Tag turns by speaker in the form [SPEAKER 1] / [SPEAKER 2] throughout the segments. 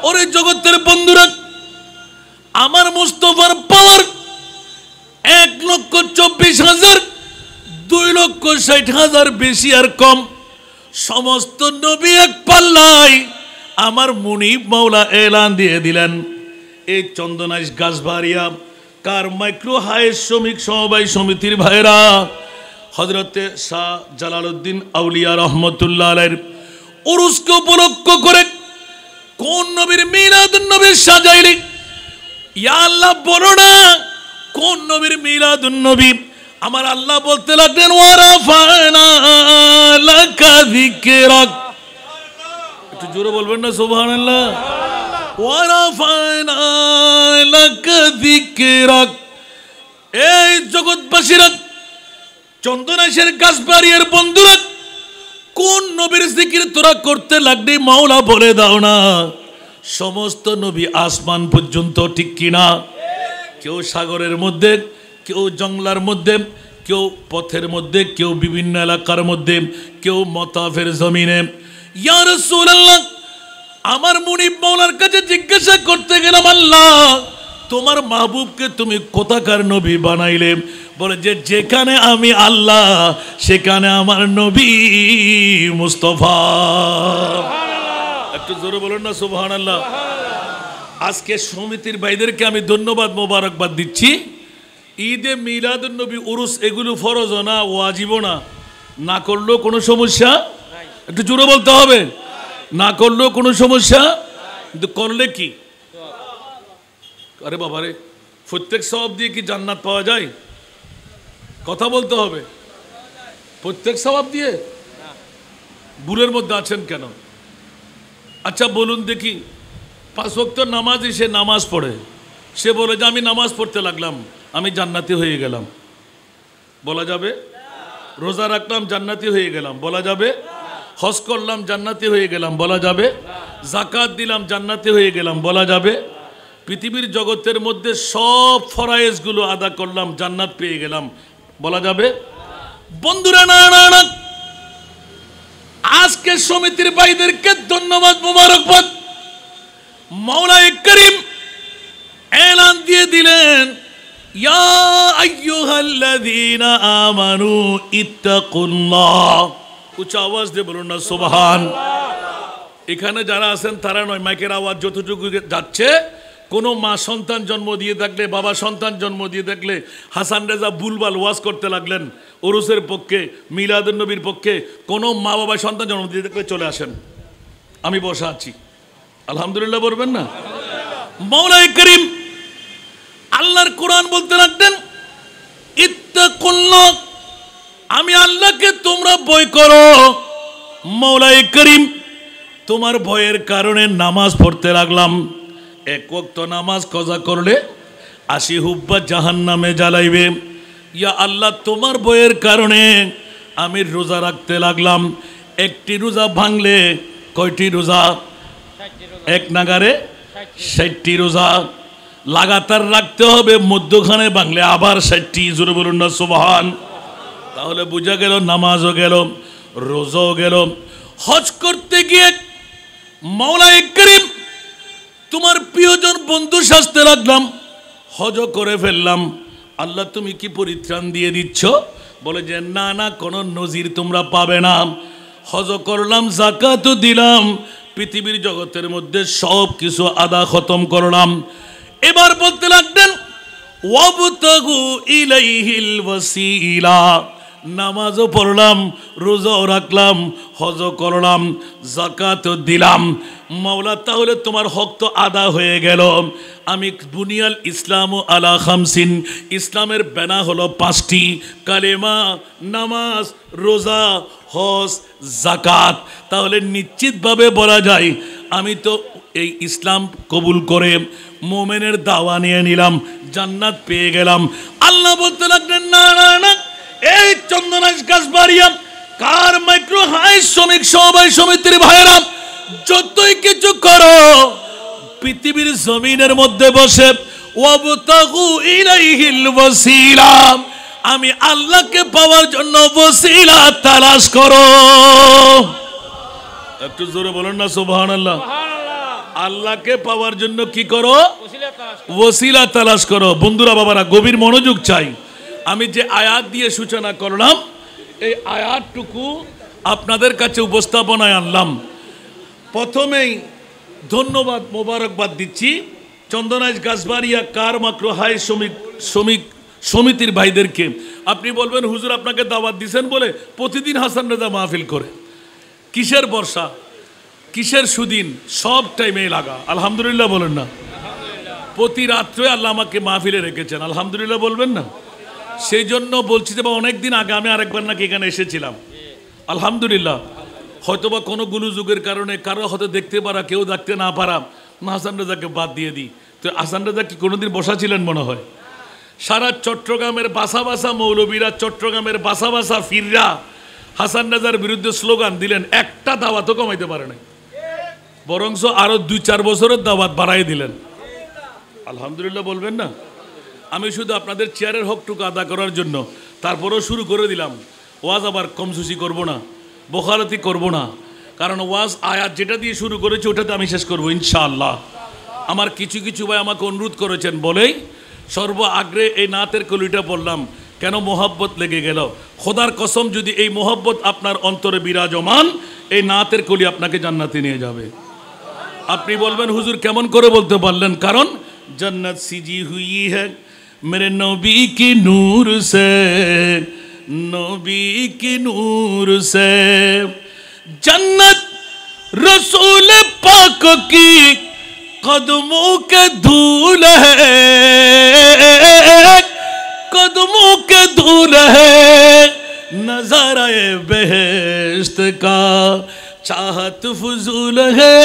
[SPEAKER 1] ওরে জগতের বন্ধুরা, আমার মুস্তাফার পাওয়ার 1,24,000, 2,60,000 বেশি আর কম। সমস্ত নবী এক পাল্লায়। আমার মুনিব মাওলা এলান দিয়ে দিলেন, এই চন্দনাইশ গাছবাড়িয়া কার মাইক্রো হাই শ্রমিক সমবায় সমিতির ভাইরা হযরতে শাহ জালালউদ্দিন আউলিয়া রহমতুল্লাহ আলাইহির উরুসকে উপলক্ষ করে কোন নবীর মিলাদুন নবী সাজাইলি? ইয়া আল্লাহ বলো না কোন নবীর মিলাদুন নবী? আমার আল্লাহ বলতে লাগলেন, ওয়ারাফানা লাকা যিকরাক। একটু জোরে বলবেন না সুবহানাল্লাহ? ওয়ারাফানা লাকা যিকরাক। এই জগৎবাসীরা, চন্দনাইশের গাছবাড়িয়ার বন্ধুরা, কোন নবীর জিকির তোরা করতে লাগলি মাওলা বলে দাও না। সমস্ত নবী আসমান পর্যন্ত, ঠিক কিনা? কেউ সাগরের মধ্যে, কেউ জঙ্গলার মধ্যে, কেউ পথের মধ্যে, কেউ বিভিন্ন এলাকার মধ্যে, কেউ মতাফের জমিনে। ইয়া রাসূলুল্লাহ, আমার মুনিব মাওলার কাছে জিজ্ঞাসা করতে গেলাম, আল্লাহ তোমার মাহবুবকে তুমি কোথাকার নবী বানাইলে? বলে যে যেখানে আমি আল্লাহ সেখানে আমার নবী মুস্তাফা। একটু জোরে বলুন না সুবহানাল্লাহ। আজকে সমিতির ভাইদেরকে আমি ধন্যবাদ মোবারকবাদ দিচ্ছি। ঈদে মিলাদুন নবী, উরুস এগুলো ফরজ না, ওয়াজিব না। না করলেও কোনো সমস্যা, একটু জোরে বলতে হবে, না করলেও কোনো সমস্যা, কিন্তু করলে কি? আরে বাবারে, প্রত্যেক সওয়াব দিয়ে কি জান্নাত পাওয়া যায়? কথা বলতে হবে। প্রত্যেক সওয়াব দিয়ে ভুলের মধ্যে আছেন কেন? আচ্ছা বলুন দেখি, 5 ওয়াক্ত নামাজই সে নামাজ পড়ে, সে বলে যে আমি নামাজ পড়তে লাগলাম, আমি জান্নাতি হয়ে গেলাম, বলা যাবে? রোজা রাখলাম, জান্নাতি হয়ে গেলাম, বলা যাবে? হজ করলাম, জান্নাতি হয়ে গেলাম, বলা যাবে? যাকাত দিলাম, জান্নাতি হয়ে গেলাম, বলা যাবে? পৃথিবীর জগতের মধ্যে সব ফরায়েজগুলো আদা করলাম, জান্নাত পেয়ে গেলাম, বলা যাবে? বন্ধুরা, না না না, আজকে সমিতির ভাইদেরকে ধন্যবাদ মোবারকবাদ। মাওলায়ে করিম এলান দিয়ে দিলেন, ইয়া আইয়ুহাল্লাযীনা আমানু ইত্তাকুল্লাহ। উচ্চ আওয়াজ দিয়ে বলুন না সুবহান। এখানে যারা আছেন তারা নয়, মাইকের আওয়াজ যতটুকু যাচ্ছে, কোনো মা সন্তান জন্ম দিয়ে থাকলে, বাবা সন্তান জন্ম দিয়ে থাকলে, হাসান রেজা বুলবাল ওয়াজ করতে লাগলেন উরুসের পক্ষে, মিলাদুন নবীর পক্ষে, কোনো মা বাবা সন্তান জন্ম দিয়ে থাকলে চলে আসেন, আমি বসা আছি। আলহামদুলিল্লাহ বলবেন না? মাওলায়ে করিম আল্লাহর কোরআন বলতে লাগলেন, ইত্তাকুল্লাহ, আমি আল্লাহকে তোমরা ভয় করো। মাওলায়ে করিম তোমার ভয়ের কারণে নামাজ পড়তে লাগলাম। 1 ওয়াক্ত নামাজ কজা করলে 80 হুব্বা জাহান্নামে জ্বালাইবে। ইয়া আল্লাহ তোমার ভয়ের কারণে আমি রোজা রাখতে লাগলাম। একটি রোজা ভাঙলে কয়টি রোজা? 1 নাগারে 60টি রোজা লাগাতার রাখতে হবে, মধ্যখানে ভাঙলে আবার 60টি। জোরে বলুন না সুবহান। তাহলে বোঝা গেল নামাজও গেল, রোজাও গেল। হজ করতে গিয়ে মাওলায়ে করিম তোমার প্রিয়জন বন্ধু সাজতে লাগলাম, হজ করে ফেললাম। আল্লাহ তুমি কি পরিত্রাণ দিয়ে দিচ্ছ? বলে যে না না, কোনো নজির তোমরা পাবে না। হজ করলাম, যাকাতও দিলাম, পৃথিবীর জগতের মধ্যে সব কিছু আদা খতম করলাম। এবার বলতে লাগলেন, ওয়াবতাগু ইলাইহিল ওয়াসিলা। নামাজও পড়লাম, রোজাও রাখলাম, হজও করলাম, যাকাতও দিলাম। মাওলা তাহলে তোমার হক তো আদা হয়ে গেল। আমি বুনিয়াল ইসলাম আলা খামসিন, ইসলামের বেনা হলো 5টি, কালেমা, নামাজ, রোজা, হজ, যাকাত। তাহলে নিশ্চিতভাবে বলা যায় আমি তো এই ইসলাম কবুল করে মোমেনের দাওয়া নিয়ে নিলাম, জান্নাত পেয়ে গেলাম। আল্লাহ বলতে লাগলেন, না না না, এই চন্দনাইশ গাছবাড়িয়া কার মাইক্রো হাই শ্রমিক সমবায় সমিতির ভাইরা যতই কিছু করো, পৃথিবীর জমিনের মধ্যে বসে ওয়াবতাগু ইলাইহিল ওয়াসিলা, আমি আল্লাহকে পাওয়ার জন্য ওয়াসিলা তালাশ করো। একটু জোরে বলুন না সুবহানাল্লাহ। আল্লাহকে পাওয়ার জন্য কি করো? ওসিলা তালাশ করো। বন্ধুরা বাবারা গভীর মনোযোগ চাই। আমি যে আয়াত দিয়ে সূচনা করলাম এই আয়াতটুকু আপনাদের কাছে উপস্থাপনায় আনলাম। প্রথমেই ধন্যবাদ মোবারকবাদ দিচ্ছি চন্দনাইশ গাছবাড়িয়া কার মাকরো হাই শ্রমিক সমিতির ভাইদেরকে। আপনি বলবেন হুজুর আপনাকে দাওয়াত দিয়েছেন বলে প্রতিদিন হাসান রেজা মাহফিল করে। কিসের বর্ষা, কিসের সুদিন, সব টাইমে লাগা। আলহামদুলিল্লাহ বলেন না? প্রতি রাত্রে আল্লাহ আমাকে মাহফিলে রেখেছেন, আলহামদুলিল্লাহ বলবেন না? সেই জন্য বলছি যে অনেক দিন আগে আমি আরেকবার নাকি এখানে এসেছিলাম, আলহামদুলিল্লাহ। হয়তোবা কোনো গুলুযুগের কারণে কারো হয়তো দেখতে পারা, কেউ দেখতে না পারা, হাসান রেজাকে বাদ দিয়ে দিই। তো হাসান রেজা কি কোনোদিন বসা ছিলেন মনে হয়? সারা চট্টগ্রামের বাসা বাসা মৌলবীরা, চট্টগ্রামের বাসা বাসা ফিররা হাসান রেজার বিরুদ্ধে স্লোগান দিলেন, একটা দাওয়াতও কমাইতে পারে নাই, বরঞ্চ আরো 2-4 বছরের দাওয়াত বাড়াই দিলেন। আলহামদুলিল্লাহ বলবেন না? আমি শুধু আপনাদের চেয়ারের হকটুকু আদা করার জন্য তারপরেও শুরু করে দিলাম। ওয়াজ আবার কমসুসি করব না, বখালতি করব না, কারণ ওয়াজ আয়াত যেটা দিয়ে শুরু করেছি ওটাতে আমি শেষ করবো ইনশাআল্লাহ। আমার কিছু কিছু ভাই আমাকে অনুরোধ করেছেন বলেই সর্ব আগ্রে এই নাতের কলিটা বললাম। কেন? মোহাব্বত লেগে গেল। খোদার কসম যদি এই মোহাব্বত আপনার অন্তরে বিরাজমান, এই নাতের কলি আপনাকে জান্নাতে নিয়ে যাবে। আপনি বলবেন হুজুর কেমন করে বলতে পারলেন? কারণ जन्नत सिजी हुई है मेरे नबी की नूर से, नबी की नूर से। जन्नत रसूल पाक की कदमों के धूल है, कदमों के धूल है। नजारा बेहश्त का चाहत फजूल है,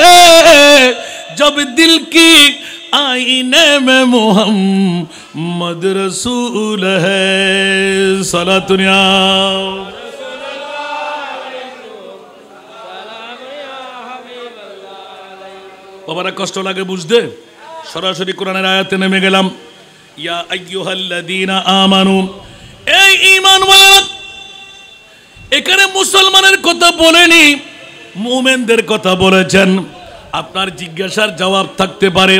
[SPEAKER 1] जब दिल की आईने में मोहम्मद रसूल है। सलातुनिया বাবারা কষ্ট লাগে বুঝতে, সরাসরি কোরআনের আয়াতে নেমে গেলাম। ইয়া আইয়ুহাল্লাযীনা আমানু, এই ঈমানওয়ালা। এখানে মুসলমানের কথা বলেনি, মুমিনদের কথা বলেছেন। আপনার জিজ্ঞাসার জবাব থাকতে পারে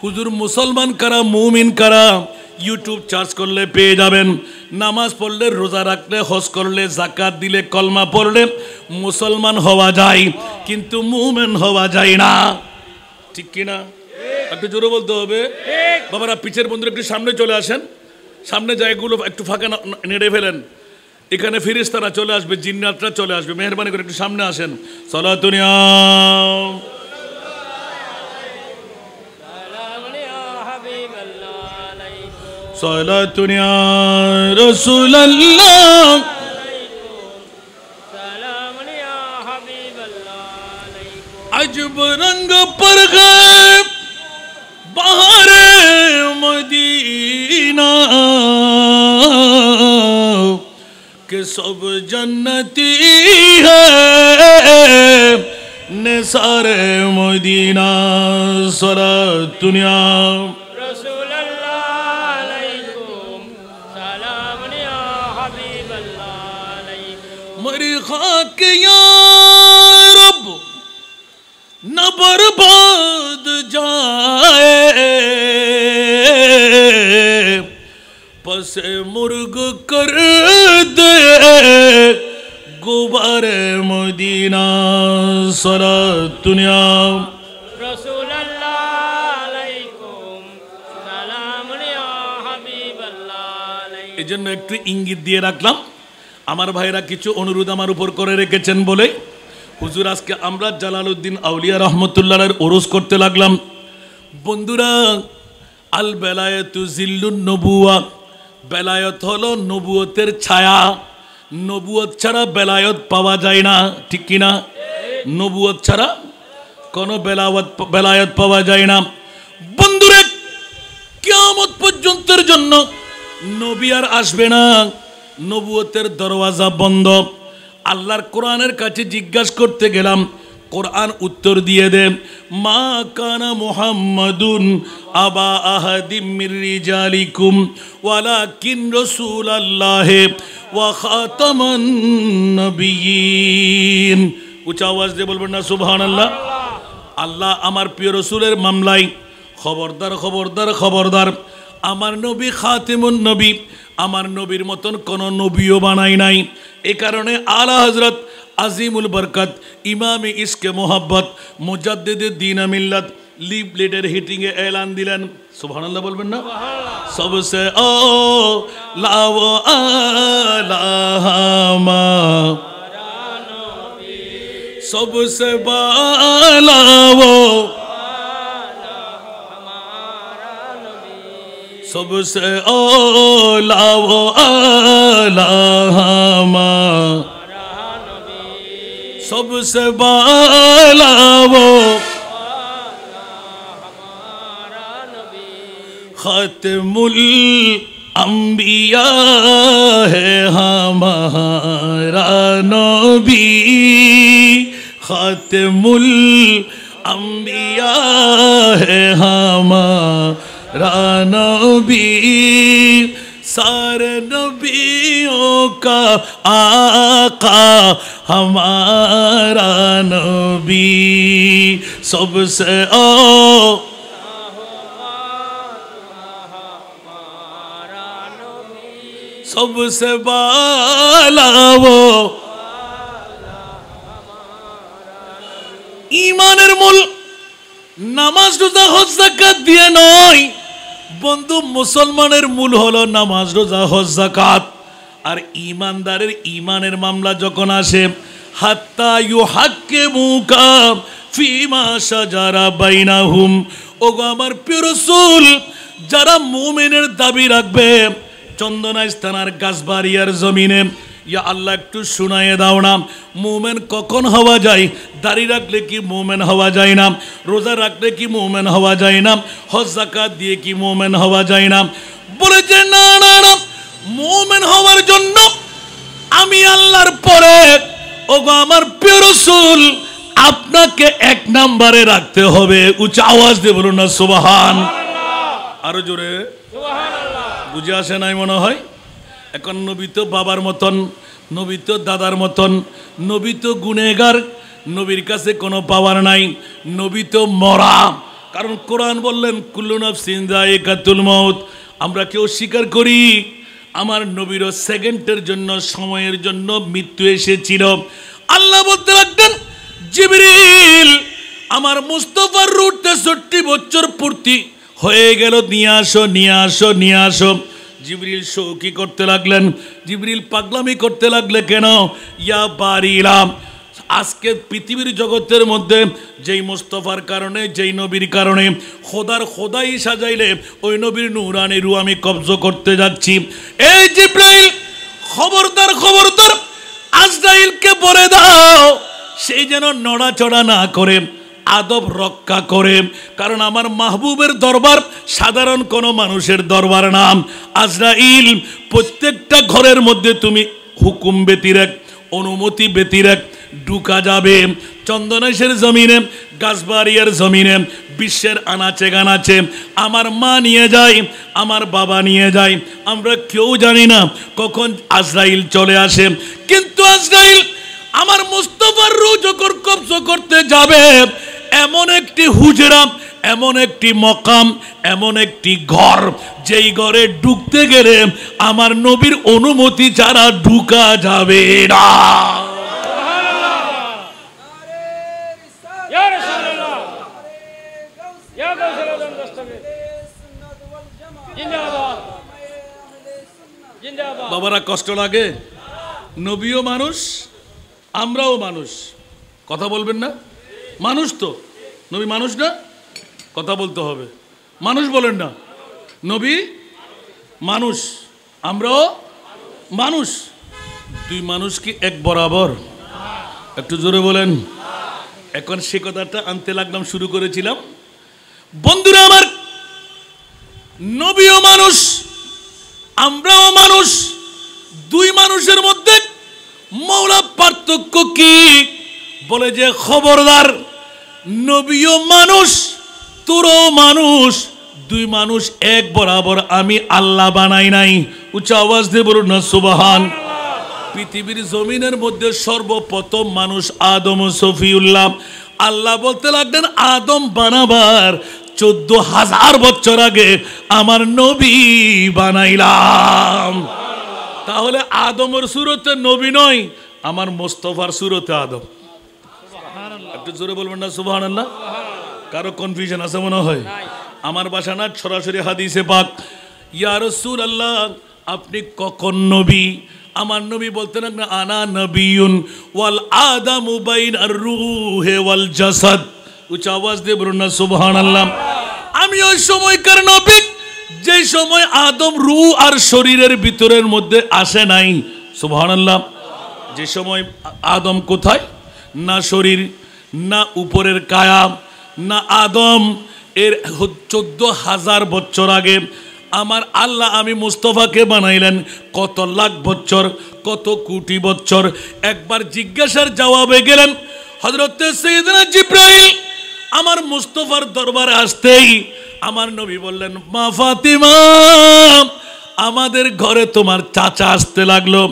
[SPEAKER 1] হুজুর মুসলমান কারা, মুমিন কারা? ইউটিউব সার্চ করলে পেয়ে যাবেন। নামাজ পড়লে, রোজা রাখলে, হজ করলে, যাকাত দিলে, কলমা পড়লে মুসলমান হওয়া যায়, কিন্তু মুমিন হওয়া যায় না। ঠিক কিনা? একটু জোরে বলতে হবে। বাবারা পিছের বন্ধুরা একটু সামনে চলে আসেন, সামনে জায়গাগুলো একটু ফাঁকা নেড়ে ফেলেন। এখানে ফেরেশতারা চলে আসবে, জিন্নাতরা চলে আসবে, মেহরবানি করে একটু সামনে আসেন। সালাতুনিয়া صلاتنا يا رسول الله سلام يا حبيب الله عجب रंग पर है बहार मदीना के सब जन्नती है निसारे मदीना सलातुनिया मेरी खाक या रब न बर्बाद जाए, पसे मुर्ग कर दे गुबारे मदीना सलातुनिया रसूलल्लाह अलैकुम सालाम या হাবিবাল্লাহ। এজন্য একটু ইঙ্গিত দিয়ে রাখলাম। আমার ভাইরা কিছু অনুরোধ আমার উপর করে রেখেছেন বলে হুজুর আজকে আমরা জালালউদ্দিন আউলিয়া রহমতুল্লাহর ওরস করতে লাগলাম। বন্ধুরা আল বেলায়েতু জিল্লুন নবুয়া, বেলায়েত হলো নবুয়তের ছায়া। নবুয়ত ছাড়া বেলায়েত পাওয়া যায় না, ঠিক কিনা? নবুয়ত ছাড়া কোনো বেলায়েত পাওয়া যায় না। বন্ধুরা কিয়ামত পর্যন্তের জন্য নবী আর আসবে না, নবুয়তের দরওয়াজা বন্ধ। আল্লাহর কোরআনের কাছে জিজ্ঞাসা করতে গেলাম, কোরআন উত্তর দিয়ে দে, মা কানা মুহাম্মাদুন আবা আহাদিম মির রিজালিকুম ওয়ালাকিন রাসূলুল্লাহি ওয়া খাতামান নবিয়্যিন। উচ্চ আওয়াজ দিয়ে বলবেন না সুবহানাল্লাহ? আল্লাহ আমার প্রিয় রাসূলের মামলায় খবরদার খবরদার খবরদার আমার নবী খাতিমুন নবী আমার নবীর মতন কোন নবীও বানাই নাই। এই কারণে আলা হযরত আজিমুল বরকত ইমামে ইশকে মোহাব্বত মুজাদ্দিদে দ্বীন মিল্লাত লিফলেটের হিটিং এ এলান দিলেন, সুবহানাল্লাহ বলবেন না? সবসে ও লাও আলামা সবসে বালাও सबसे औला वो आला हमारा सबसे बाला वो खातिमुल अंबिया है हमारा नबी खातिमुल अंबिया है हमारा नबी सारे नबियों का आका हमारा नबी सबसे सबसे बाला वो ईमानेर मूल नामाज रोजा हज जाकात दिए नय बंधु मुसलमानेर मूल हलो नामाज रोजा हज जाकात और ईमानदारेर ईमानेर मामला जखन आसे हात्ता युहाक्किमुका फीमा शाजारा बैनाहुम ओगो आमार प्रिय रसूल जारा मुमिनेर दाबी राखबे चंदना स्थानार गाछबाड़ियार जमीने या अल्लाह एकटू शुनाइए दाओ ना मुमिन कखन हवा जाए दाढ़ी राखले कि मुमिन हवा जाए ना रोजा राखले कि मुमिन हवा जाए ना हज जाकात दिए कि मुमिन हवा जाए ना बोले जे ना ना ना मुमिन हवार जन्य आमी आल्लाहर परे ओगो आमार प्रिय रसूल आपनाके एक नम्बरे राखते होबे उच्च आवाज दिये बोलुन ना सुबहान आरो जोरे बुझे आसे नाई मने हय এখন নবী তো বাবার মতন নবী তো দাদার মতন নবী তো গুনেহগার নবীর কাছে কোনো পাওয়ার নাই নবী তো মরা কারণ কোরআন বললেন কুল্লু নাফসিন যায়িকাতুল মউত আমরা কেউ স্বীকার করি আমার নবীর সেকেন্ডের জন্য সময়ের জন্য মৃত্যু এসেছিল আল্লাহ বলতে লাগলেন জিবরিল আমার মুস্তাফার রূহটা ৬০ বছর পূর্তি হয়ে গেল নিয়ে আসো নিয়ে আসো নিয়ে আসো जिब्रील शौकी करते लागलेन जिब्रील पागलामी करते लागले केन या बारिला आजके पृथिवीर जगतेर मध्य जेई मुस्तफार कारणे जेई नबीर कारणे खोदार खोदाई साजाइले ओई नबीर नूरानी रूह आमी कब्जा करते जाচ্ছি ए जिब्रील खबरदार खबरदार आजराइलके बले दाओ सेई जेन नड़ाचड़ा ना करे आदब रक्षा करे कारण आमार महबूबेर दरबार साधारण कोनो मानुषेर दरबार नाम आजराइल प्रत्येकटा घरेर मध्य तुमी हुकुम व्यतिरेक अनुमति व्यतिरेक ढुका जाबे चंदनेशेर जमीने गाछबाड़ियार जमीने विश्वेर आनाचे गानाचे आमार मा निये जाय आमार बाबा निये जाय आमरा केउ जानि ना कखन आजराइल चले आसे किन्तु आजराइल आमार मुस्तफार रूह जखन कब्जा करते जाबे एमन एकटी हुजरा एमन एकटी मकाम एमन एकटी घर जेई घरे ढुकते गेले आमार नबीर अनुमति छाड़ा ढुका जाबे ना बाबारा कष्ट लागे नबीओ मानुष आमराओ मानुष कथा बोलबेन ना मानुष तो नबी मानुष ना कथा बोलते होबे मानुष बोलेन ना नबी मानुष आमराओ मानुष दुई मानुष की एक बराबर एकटू जोरे बोलेन এখন সে কথাটা আনতে লাগলাম শুরু করেছিলাম বন্ধুরা আমার নবীও মানুষ আমরাও মানুষ দুই মানুষের মধ্যে মৌলা পার্থক্য কি বলে যে খবরদার নবীও মানুষ তোরও মানুষ দুই মানুষ এক বরাবর আমি আল্লাহ বানাই নাই উচ্চ আওয়াজ দিয়ে বলুন না সুবহান পৃথিবীর জমিনের মধ্যে সর্বপ্রথম মানুষ আদম সফিউল্লাহ আল্লাহ বলতে লাগলেন আদম বানাবার 14,000 বছর আগে আমার নবী বানাইলাম। তাহলে আদমের সুরতে নবী নয়, আমার মুস্তাফার সুরতে আদম। একটু জোরে বলবেন না সুবহানাল্লাহ? কারো কনফিউশন আছে মনে হয়? আমার বাসা না, সরাসরি হাদিসে পাক। ইয়া রাসূলুল্লাহ, আপনি কখন নবী? আমার নবী বলতেন না, আনা নবিয়ুন ওয়াল আদামু বাইনার রূহে ওয়াল জাসাদ। উচ্চ আওয়াজ দিয়ে বলুন না সুবহানাল্লাহ। আমি ওই সময়কার নবী যে সময় আদম রূহ আর শরীরের ভিতরের মধ্যে আসে নাই। সুবহানাল্লাহ। যে সময় আদম কোথায়? না শরীর, না উপরের কায়া, না আদম। এর 14,000 বছর আগে আমার আল্লাহ আমি মুস্তাফাকে বানাইলেন কত লাখ বছর, কত কোটি বছর। একবার জিজ্ঞাসার জবাবে গেলেন হযরত সাইয়েদনা জিবরাইল আমার মুস্তাফার দরবারে আসতেই আমার নবী বললেন, মা ফাতিমা, আমাদের ঘরে তোমার চাচা আসতে লাগলো।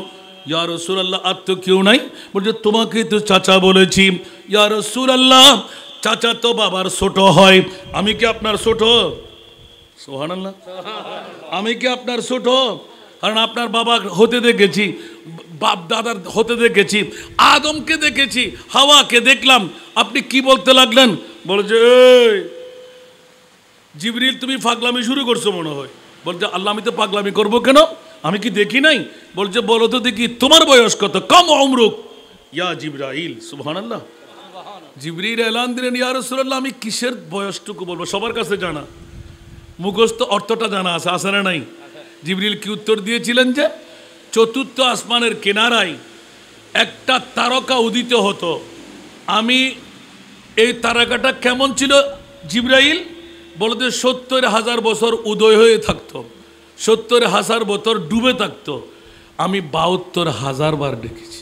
[SPEAKER 1] ইয়া রাসূলুল্লাহ, আর তো কেউ নাই। বলছে, তোমাকেই তো চাচা বলেছি। ইয়া রাসূলুল্লাহ, চাচা তো বাবার ছোট হয়, আমি কি আপনার ছোট? সুবহানাল্লাহ। আমি কি আপনার ছোট? কারণ আপনার বাবা হতে দেখেছি, বাপ দাদার হতে দেখেছি, আদমকে দেখেছি, হাওয়াকে দেখলাম। আপনি কি বলতে লাগলেন? বলছে, এই জিবরিল, তুমি পাগলামি শুরু করছো মনে হয়। বলছে, আল্লাহ আমি তো পাগলামি করবো কেন? আমি কি দেখি নাই? বলছে, বলো তো দেখি তোমার বয়স কত? কম উমরুক ইয়া জিবরাইল। সুবহানাল্লাহ। জিবরিল এলান দিলেন, ইয়া রাসূলুল্লাহ, আমি কিসের বয়সটুকু বলবো? সবার কাছে জানা, মুখস্থ অর্থটা জানা আছে, আছে না নাই? জিবরিল কি উত্তর দিয়েছিলেন যে চতুর্থ আসমানের কিনারায় একটা তারকা উদিত হতো। আমি এই তারকাটা কেমন ছিল জিবরাইল? বলতে 70,000 বছর উদয় হয়ে থাকতো, 70,000 বছর ডুবে থাকতো। আমি 72,000 বার দেখেছি।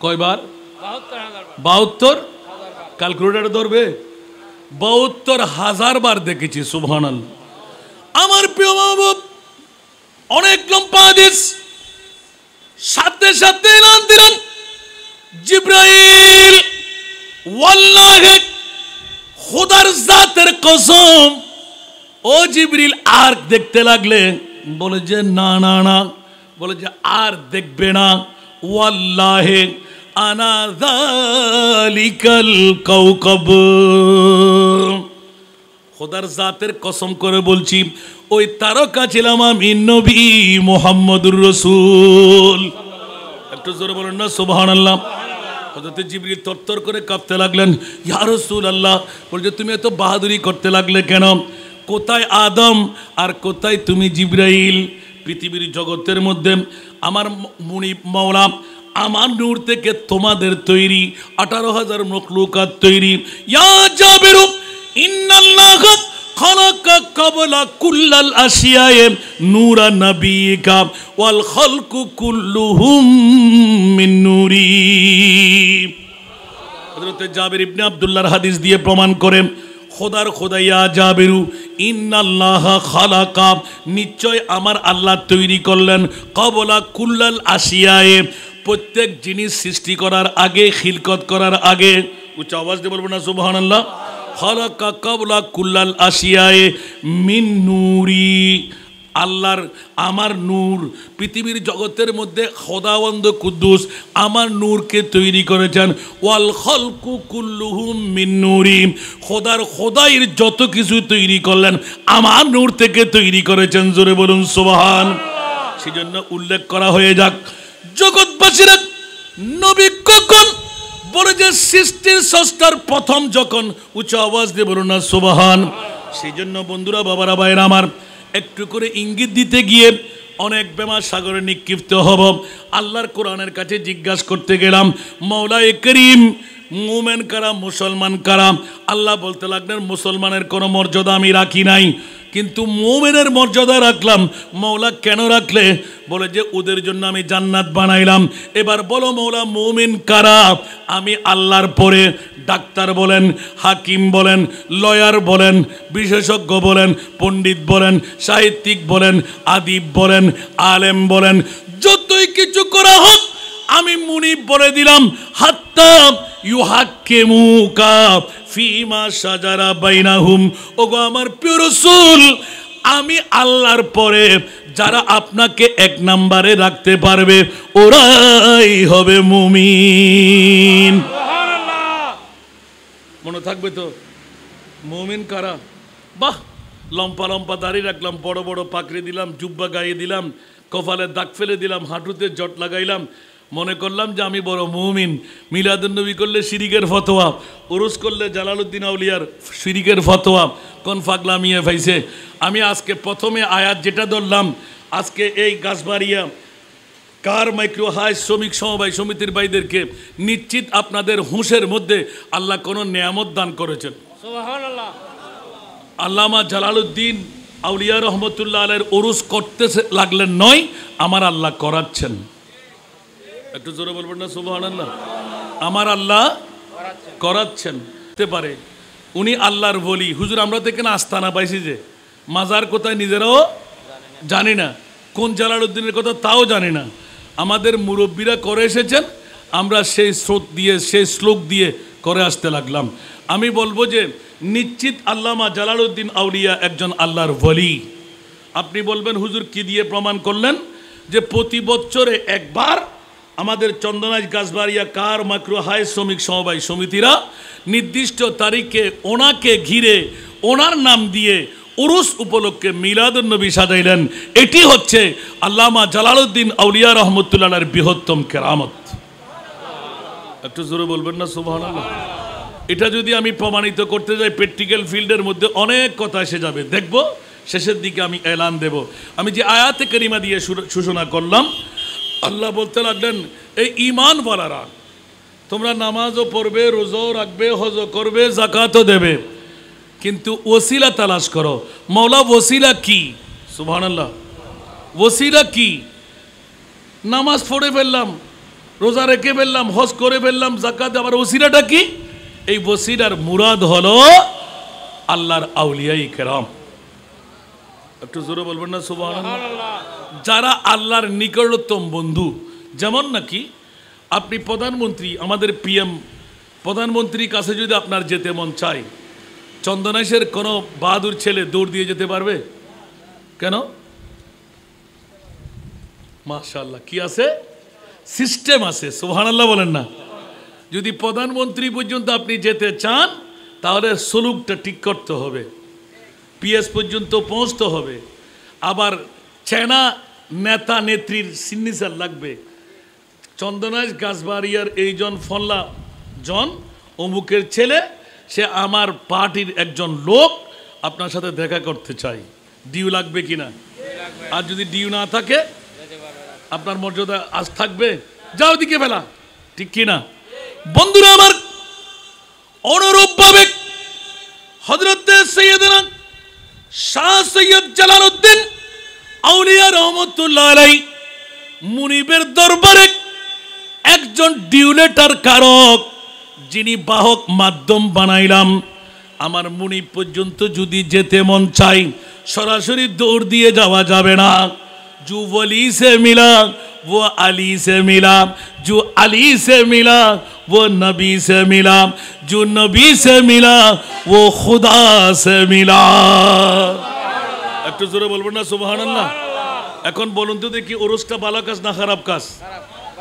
[SPEAKER 1] কয়বার? 72। ক্যালকুলেটর ধরবে? 72,000 বার দেখেছি। সুবহানাল্লাহ। আমার প্রিয় মাহবুব, অনেক লম্বা হাদিস। সাথে সাথে এলান দিলেন, জিবরাইল, ওয়াল্লাহি, খোদার জাতের কসম, ও জিবরিল আর দেখতে লাগলে? বলে যে না না না। বলে যে আর দেখবে না। ওয়াল্লাহি আনা যালিকাল কাওকাব, খোদার জাতের কসম করে বলছি, ওই তারকা ছিলাম আমি নবী মুহাম্মদুর রাসূল। একটু জোরে বলেন না সুবহানাল্লাহ। হযরত জিবরিল তরতর করে কাঁপতে লাগলেন, ইয়া রাসূলুল্লাহ। বলছে, তুমি এত বাহাদুরি করতে লাগলে কেন? কোথায় আদম আর কোথায় তুমি জিবরাইল? পৃথিবীর জগতের মধ্যে আমার মুনি মাওলা আমার নূর থেকে তোমাদের তৈরি 18,000 মখলুকাত তৈরি। ইয়া জাবিরু, ইন্নাল্লাহ খালাকা ক্বাবলা কুল্লাল আশিয়ায়ে নূরা নাবিয়িকা ওয়াল খালকু কুল্লুহুম মিন নূরি। হযরত জাবির ইবনে আব্দুল্লাহর হাদিস দিয়ে প্রমাণ করে, খোদার খোদা ইয়া জাবিরু, ইন্নাল্লাহ খালাকা, নিশ্চয় আমার আল্লাহ তৈরি করলেন, ক্বাবলা কুল্লাল আশিয়ায়ে, প্রত্যেক জিনিস সৃষ্টি করার আগে, খিলকত করার আগে। উচ্চ আওয়াজ দিয়ে বলবো না সুবহানাল্লাহ। খালাকা ক্বাবলা কুল্লাল আশিয়ায়ে মিন নূরি, আল্লাহর আমার নূর, পৃথিবীর জগতের মধ্যে খোদাবন্দ কুদ্দুস আমার নূরকে তৈরি করেছেন। ওয়াল খালকু কুল্লুহুম মিন নূরি, খোদার খোদাইয়ের যত কিছু তৈরি করলেন আমার নূর থেকে তৈরি করেছেন। জোরে বলুন সুবহান। সেজন্য উল্লেখ করা হয়ে যাক, জগৎবাসীরা নবী কখন? বলে যে সৃষ্টির স্রষ্টার প্রথম যখন। উচ্চ আওয়াজ দিয়ে বলুন না সুবহান। সেই জন্য বন্ধুরা, বাবারা, ভাইরা আমার, একটু করে ইঙ্গিত দিতে গিয়ে অনেক বেমার সাগরে নিক্ষিপ্ত হব। আল্লাহর কোরআনের কাছে জিজ্ঞাসা করতে গেলাম, মাওলায়ে করিম, মুমিন কারা, মুসলমান কারা? আল্লাহ বলতে লাগলেন, মুসলমানের কোনো মর্যাদা আমি রাখি নাই, কিন্তু মুমিনের মর্যাদা রাখলাম। মৌলা কেন রাখলে? বলে যে ওদের জন্য আমি জান্নাত বানাইলাম। এবার বলো মৌলা, মুমিন কারা? আমি আল্লাহর পরে ডাক্তার বলেন, হাকিম বলেন, লয়ার বলেন, বিশেষজ্ঞ বলেন, পণ্ডিত বলেন, সাহিত্যিক বলেন, আদিব বলেন, আলেম বলেন, যতই কিছু করা হোক, আমি মুনিব বলে দিলাম হাত্তা ইউহাক্কিমুকা ফিমা শাজারা বাইনাহুম। ওগো আমার প্রিয় রাসূল, আমি আল্লাহর পরে যারা আপনাকে এক নম্বরে রাখতে পারবে ওরাই হবে মুমিন। মনে থাকবে তো মুমিন কারা? বাহ, লম্পা লম্পা দাড়ি রাখলাম, বড় বড় পাকড়ি দিলাম, জুব্বা গায়ে দিলাম, কপালে দাগ ফেলে দিলাম, হাঁটুতে জট লাগাইলাম, মনে করলাম যে আমি বড় মুমিন। মিলাদুন্নবী করলে শিরিকের ফতোয়া, উরুস করলে জালালউদ্দিন আউলিয়ার শিরিকের ফতোয়া, কোন ফাগলামিয়ে ভাইছে। আমি আজকে প্রথমে আয়াত যেটা ধরলাম, আজকে এই গাছবাড়িয়া কার মাইক্রো হাই শ্রমিক সমবায় সমিতির ভাইদেরকে নিশ্চিত আপনাদের হুঁশের মধ্যে আল্লাহ কোনো নেয়ামত দান করেছেন। সুবহানাল্লাহ। আল্লামা জালালউদ্দিন আউলিয়া রহমতুল্লাহ আলাইহির উরুস করতে লাগলেন নয়, আমার আল্লাহ করাচ্ছেন। একটু জোরে বলবেন না সুবহানাল্লাহ? আমার আল্লাহ করাচ্ছেন। হতে পারে উনি আল্লাহর বলি। হুজুর আমরা তো এখানে আস্তানা পাইছি, যে মাজার কোথায় নিজেরাও জানি না, কোন জালালউদ্দিনের কথা তাও জানি না। আমাদের মুরব্বীরা করে এসেছেন, আমরা সেই স্রোত দিয়ে সেই শ্লোক দিয়ে করে আসতে লাগলাম। আমি বলবো যে নিশ্চিত আল্লামা জালালউদ্দিন আউলিয়া একজন আল্লাহর ওলি। আপনি বলবেন হুজুর কি দিয়ে প্রমাণ করলেন? যে প্রতি বছরে একবার আমাদের চন্দনাইশ গাছবাড়িয়া কার মাইক্রো হাই শ্রমিক সমবায় সমিতিরা নির্দিষ্ট তারিখে ওনাকে ঘিরে ওনার নাম দিয়ে উরুস উপলক্ষে মিলাদুন্নবী সাজাইলেন। এটি হচ্ছে আল্লামা জালালউদ্দিন আউলিয়া রহমতুল্লাহর বৃহত্তম কেরামত। একটু জোরে বলবেন না সুবহানাল্লাহ? এটা যদি আমি প্রমাণিত করতে যাই প্র্যাকটিক্যাল ফিল্ডের মধ্যে অনেক কথা এসে যাবে, দেখব শেষের দিকে আমি এলান দেব। আমি যে আয়াতে কারিমা দিয়ে সূচনা করলাম, আল্লাহ বলতে লাগলেন এই ঈমানওয়ালারা তোমরা নামাজও পড়বে, রোজাও রাখবে, হজও করবে, যাকাতও দেবে, কিন্তু ওসিলা তালাশ করো। মওলা ওসিলা কি? সুবহানাল্লাহ। ওসিলা কি? নামাজ পড়ে ফেললাম, রোজা রেখে ফেললাম, হজ করে ফেললাম, যাকাত, আবার ওসিলাটা কি? এই ওসিলার মুরাদ হলো আল্লাহর আউলিয়ায়ে কেরাম। একটু জোরে বলবেন না সুবহানাল্লাহ? যারা আল্লাহর নিকটতম বন্ধু। যেমন নাকি আপনি প্রধানমন্ত্রী, আমাদের পিএম প্রধানমন্ত্রীর কাছে যদি আপনার যেতে মন চায়, চন্দনাইশের কোনো বাহাদুর ছেলে দৌড় দিয়ে যেতে পারবে? কেন? মাশাআল্লাহ, কি আছে? সিস্টেম আছে। সুবহানাল্লাহ বলেন না? যদি প্রধানমন্ত্রী পর্যন্ত আপনি যেতে চান তাহলে সলুকটা ঠিক করতে হবে, পিএস পর্যন্ত পৌঁছতে হবে, আবার চেনা নেতা নেত্রীর সিগনেচার লাগবে। চন্দনাইশ গাছবাড়িয়ার এইজন ফল্লা জন অমুকের ছেলে, সে আমার পার্টির একজন লোক, আপনার সাথে দেখা করতে চাই, ডিউ লাগবে কিনা? আর যদি ডিউ না থাকে আপনার মর্যাদা আজ থাকবে, যাও দিকে ফেলা, ঠিক কিনা? বন্ধুরা আমার, অনুরূপভাবে হযরত সৈয়দনা শাহ সৈয়দ জালালউদ্দিন আউলিয়া রহমতুল্লাহ আলাইহি মুনিবের দরবারে একজন ডিউলেটার কারক, যিনি বাহক মাধ্যম বানাইলাম। আমার মুনিব পর্যন্ত যদি যেতে মন চাই সরাসরি দৌড় দিয়ে যাওয়া যাবে না। जो वली से मिला वो अली से मिला, जो अली से मिला वो नबी से मिला, जो नबी से मिला वो खुदा से मिला। একটু জোরে বলবেন না সুবহানাল্লাহ? এখন বলুন তো দেখি উরুসটা ভালো কাজ না খারাপ কাজ?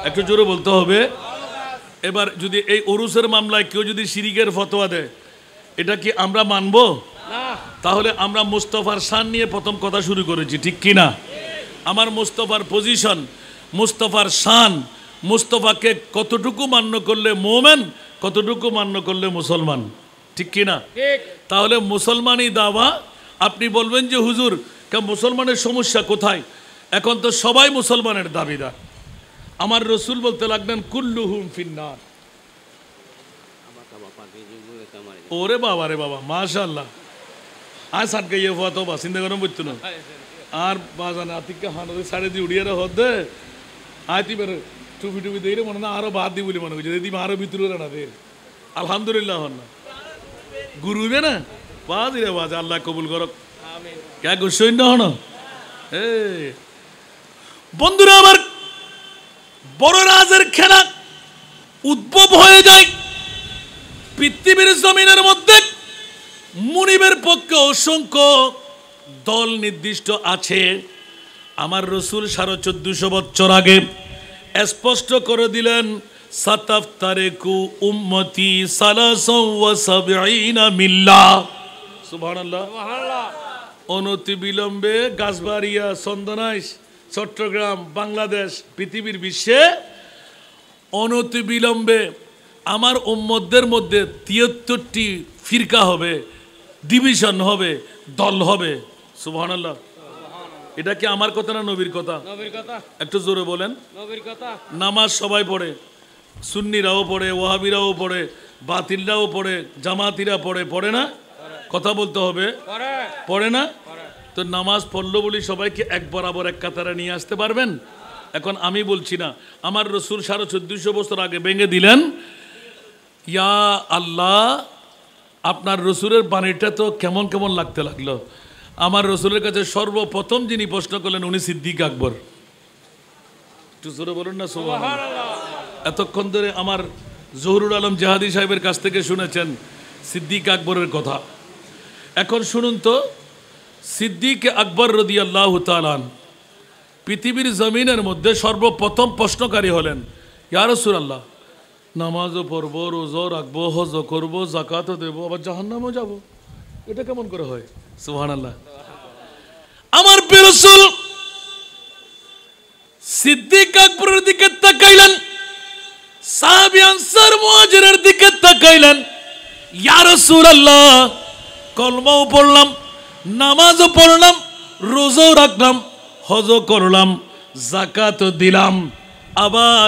[SPEAKER 1] একটু জোরে বলতে হবে। এবার যদি এই উরুসের মামলায় কেউ যদি শিরিকের ফতোয়া দেয়, এটা কি আমরা মানব? তাহলে আমরা মুস্তাফার শান নিয়ে প্রথম কথা শুরু করেছি, ঠিক কি না? আমার মুস্তাফার পজিশন, মুস্তাফার শান, মুস্তাফাকে কতটুকু মান্য করলে মোমেন, কতটুকু মান্য করলে মুসলমান, ঠিক কি না? তাহলে মুসলমানই দাওয়া। আপনি বলবেন যে হুজুর মুসলমানের সমস্যা কোথায়? এখন তো সবাই মুসলমানের দাবিদার। আমার রসুল বলতে লাগলেন কুল্লুহুম ফিন্নার। ওরে বাবা রে বাবা, মাশাআল্লাহ। আজ সাত গাইয়ে হওয়া তো বাসিন্দা গরম বুঝতো না আর বাজানে আতিকে হানতে সাড়ে দিয়ে উড়িয়ে হতে আইতি বের টুপি টুপি দিয়ে মনে না আরো বাদ দি বলে মনে করছে দিদি আরো ভিতরে না দে। আলহামদুলিল্লাহ হন না গুরুবে না বাজ রে বাজ, আল্লাহ কবুল করক। কে গুসইন হন? বন্ধুরা আমার, বড় রাজের খেলা উদ্ভব হয়ে যায়। পৃথিবীর জমিনের মধ্যে মুনিবের পক্ষে অসংখ্য দল নির্দিষ্ট আছে। আমার রসুল 1450 বছর আগে স্পষ্ট করে দিলেন, সাতাফতারিকু উম্মতি সালাসা ওয়া সাবঈনা মিল্লাহ। সুবহানাল্লাহ। অনতি বিলম্বে গাছবাড়িয়া, চন্দনাইশ, চট্টগ্রাম, বাংলাদেশ, পৃথিবীর বিশ্বে অনতি বিলম্বে আমার উম্মতদের মধ্যে 73টি ফিরকা হবে, ডিভিশন হবে, দল হবে। সুবহানাল্লাহ। এটা কি আমার কথা না নবীর কথা? নবীর কথা। একটু জোরে বলেন। নবীর কথা। নামাজ সবাই পড়ে, সুন্নিরাও পড়ে, ওয়াহাবিরাও পড়ে, বাতিলরাও পড়ে, জামাতিরা পড়ে, পড়ে না? কথা বলতে হবে। পড়ে না? তো নামাজ পড়লো বলি সবাইকে এক বরাবর এক কাতারে নিয়ে আসতে পারবেন? এখন আমি বলছি না, আমার রসুল 1450 বছর আগে ভেঙে দিলেন। ইয়া আল্লাহ, আপনার রসুলের বাণীটা তো কেমন কেমন লাগতে লাগলো। আমার রসুলের কাছে সর্বপ্রথম যিনি প্রশ্ন করলেন উনি সিদ্দিক আকবর। একটু জোরে বলুন না সুবহানাল্লাহ। এতক্ষণ ধরে আমার জহুরুল আলম জাহাদি সাহেবের কাছ থেকে শুনেছেন সিদ্দিক আকবরের কথা। এখন শুনুন তো, সিদ্দিক আকবর রাদিয়াল্লাহু তাআলা পৃথিবীর জমিনের মধ্যে সর্বপ্রথম প্রশ্নকারী হলেন। ইয়া রাসূলুল্লাহ, নামাজও পড়বো, রোজাও রাখবো, হজও করবো, যাকাতও দেবো, আবার জাহান্নামেও যাব, এটা কেমন করে হয়? সুবহানাল্লাহ। আমার প্রিয় রাসূল সিদ্দিক আকবরের দিকে তাকাইলেন, সাহাবী আনসার মুহাজিরের দিকে তাকাইলেন। ইয়া রাসূলুল্লাহ, কলমাও পড়লাম, নামাজও পড়লাম, রোজাও রাখলাম, হজও করলাম, যাকাতও দিলাম, আবার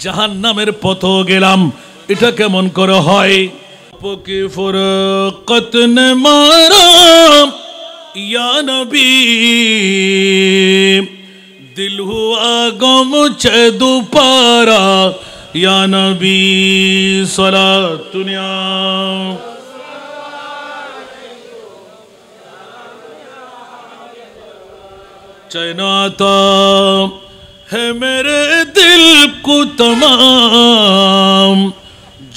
[SPEAKER 1] জাহান্নামের পথও গেলাম, এটা কেমন করে হয়? পকি ফুরকত নে মারা ইয়া নবী, দিল হুয়া গম চে দুপারা ইয়া নবী সলাতুনিয়া। चैनाता है मेरे दिल को तमाम,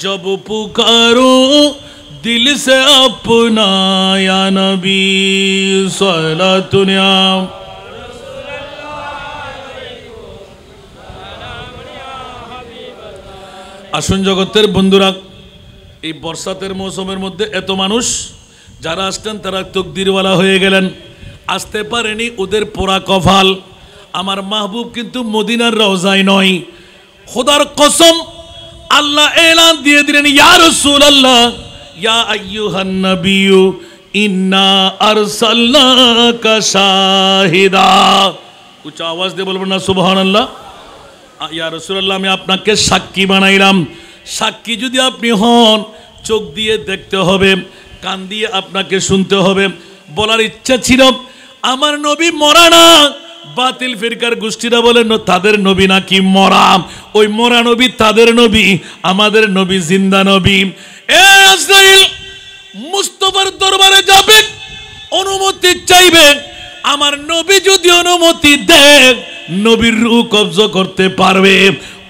[SPEAKER 1] जब पुकारो दिल से अपना या नबी सलातुनिया। আসুন জগতের বন্ধুরা, এই বর্ষাতের মৌসুমের মধ্যে এত মানুষ যারা আসতেন তারা তকদিরওয়ালা হয়ে গেলেন, আসতে পারেনি, ওদের পোড়া কপাল। আমার মাহবুব কিন্তু মদিনার রওজায় নয়। খোদার কসম, আল্লাহ এলান দিয়ে দিলেন, ইয়া রাসূলুল্লাহ, ইয়া আইয়ুহান নবিয়্যু ইন্না আরসালনাকা শাহিদা। উচ্চ আওয়াজ দিয়ে বলবেন না সুবহানাল্লাহ। ইয়া রাসূলুল্লাহ, আমি আপনাকে সাক্ষী বানাইলাম। সাক্ষী যদি আপনি হন, চোখ দিয়ে দেখতে হবে, কান দিয়ে আপনাকে শুনতে হবে। বলার ইচ্ছা ছিল আমার নবী মরা না। বাতিল ফিরকার গোষ্ঠীরা বলেন তাদের নবী নাকি মরা, ওই মরা নবী তাদের নবী, আমাদের নবী জিন্দা নবী। এ আজরাইল মুস্তাফার দরবারে যাবে, অনুমতি চাইবে। আমার নবী যদি অনুমতি দেন, নবীর রূহ কবজ করতে পারবে,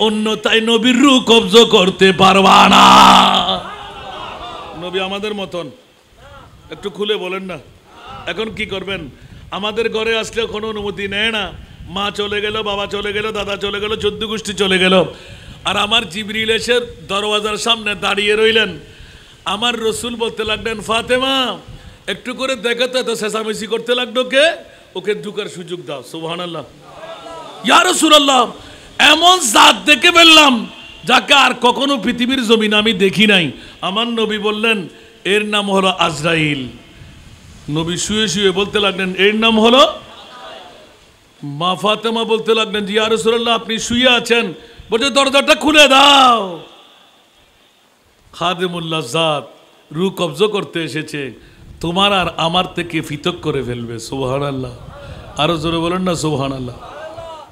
[SPEAKER 1] অন্যথায় নবীর রূহ কবজ করতে পারবা না। নবী আমাদের মতন, একটু খুলে বলেন না। এখন কি করবেন? আমাদের ঘরে আসলে কোনো অনুমতি নেয় না। মা চলে গেল, বাবা চলে গেল, দাদা চলে গেল, 14 গোষ্ঠী চলে গেল, আর আমার জিবরিল এসে দরওয়াজার সামনে দাঁড়িয়ে রইলেন। আমার রসুল বলতে লাগলেন, ফাতেমা একটু করে দেখো তো, এত চেঁচামেচি করতে লাগলো কে? ওকে ঢুকার সুযোগ দাও। সুবহানাল্লাহ। ইয়া রাসূলুল্লাহ, এমন জাত দেখে ফেললাম যাকে আর কখনো পৃথিবীর জমিন আমি দেখি নাই। আমার নবী বললেন, এর নাম হলো আজরাইল। নবী শুয়ে শুয়ে বলতে লাগলেন, এর নাম হলো। মা ফাতেমা বলতে লাগলেন, জি ইয়া রাসূলুল্লাহ, আপনি শুয়ে আছেন। বলছে, দরজাটা খুলে দাও, খাদেমুল্লাহ জাত রূহ কবজ করতে এসেছে, তোমার আর আমার থেকে পৃথক করে ফেলবে। সুবহানাল্লাহ। আরো জোরে বলেন না সুবহানাল্লাহ।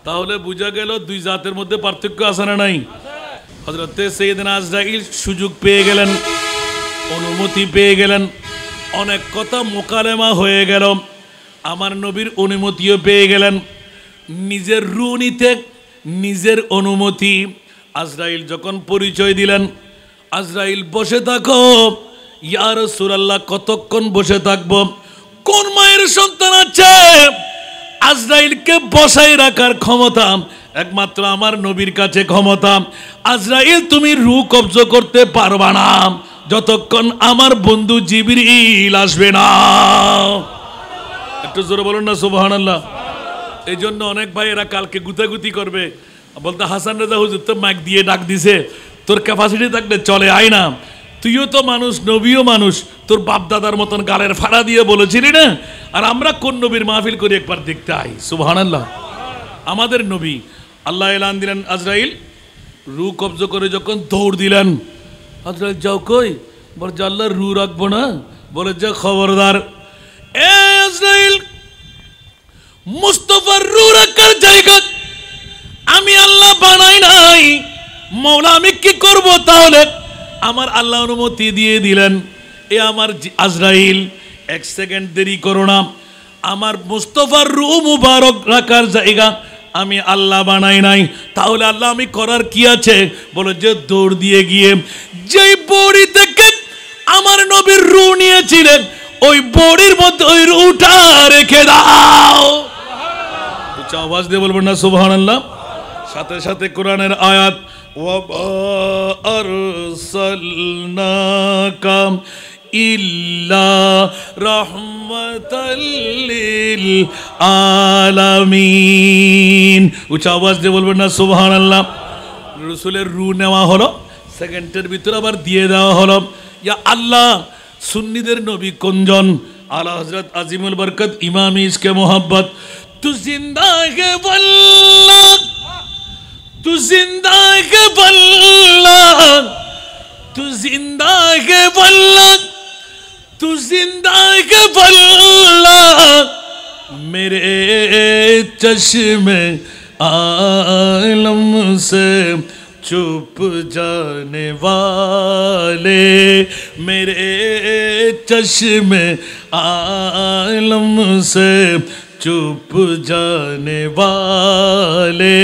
[SPEAKER 1] তাহলে বোঝা গেল দুই জাতের মধ্যে পার্থক্য আছে না নাই? হযরত সাইয়েদনা আজরাইল সুযোগ পেয়ে গেলেন, অনুমতি পেয়ে গেলেন, অনেক কথা মোকালেমা হয়ে গেল। আমার নবীর অনুমতিও পেয়ে গেলেন। নিজের রূহ নিতে নিজের অনুমতি। আজরাইল যখন পরিচয় দিলেন, আজরাইল বসে থাকো। ইয়া রাসূলুল্লাহ কতক্ষণ বসে থাকবো? কোন মায়ের সন্তান আছে আজরাইলকে বসাই রাখার ক্ষমতা? একমাত্র আমার নবীর কাছে ক্ষমতা। আজরাইল তুমি রূহ কবজ করতে পারবা না যতক্ষণ আমার বন্ধু জিবরিল আসবে না। একটু জোরে বলুন না সুবহানাল্লাহ। এই জন্য অনেক ভাইয়েরা কালকে গুতাগুতি করবে, বলতে হাসান রাজা হুজুর তো মাইক দিয়ে ডাক দিছে, তোর ক্যাপাসিটি থাকলে চলে আয় না, তুইও তো মানুষ, নবীও মানুষ, তোর বাপ দাদার মতন গালের ফাড়া দিয়ে বলেছিলি না। আর আমরা কোন নবীর মাহফিল করি একবার দেখতে আই। সুবহানাল্লাহ। আমাদের নবী আল্লাহ এলান দিলেন, আজরাইল রূহ কবজ করে যখন দৌড় দিলেন, আজরাইল যাও কই? বলে যে আল্লাহর রূহ রাখবো না। বলে যে খবরদার, এ আজরাইল মুস্তাফার রূহ রাখার জায়গা আমি আল্লাহ বানাই নাই, মওলা আমি কি করব? তাহলে আমার আল্লাহ অনুমতি দিয়ে দিলেন। এ আমার আজরাইল এক সেকেন্ড দেরি করো না, আমার মুস্তাফার রূহ মুবারক রাখার জায়গা আমি আল্লাহ বানাই নাই, তাহলে আল্লাহ আমি করার কি আছে? বলে যে দৌড় দিয়ে গিয়ে যেই বড়ি থেকে আমার নবীর রূহ নিয়েছিলেন ওই বড়ির মধ্যে ওই রূহটা রেখে দাও। উচ্চ আওয়াজ দিয়ে বলবেন না সুবহানাল্লাহ। সাথে সাথে কোরআনের আয়াত, ওয়া আরসালনাকা ইল্লা রাহমাতাল লিল আলামিন। উচ্চ আওয়াজ দিয়ে বলবেন না সুবহানাল্লাহ। রাসূলের রূহ নেওয়া হলো, সেকেন্ডের ভিতরে আবার দিয়ে দেওয়া হলো। ইয়া আল্লাহ, সুন্নিদের নবী কোনজন? আলা হযরত আজিমুল বরকত ইমাম ইশকে মোহাব্বত। তু জিন্দা হে ওয়াল্লাহ, তু জিন্দা হে ওয়াল্লাহ, তু জিন্দা হে ওয়াল্লাহ, तू जिंदा है वल्लाह, मेरे चश्मे आलम से चुप जाने वाले, मेरे चश्मे आलम से चुप जाने वाले।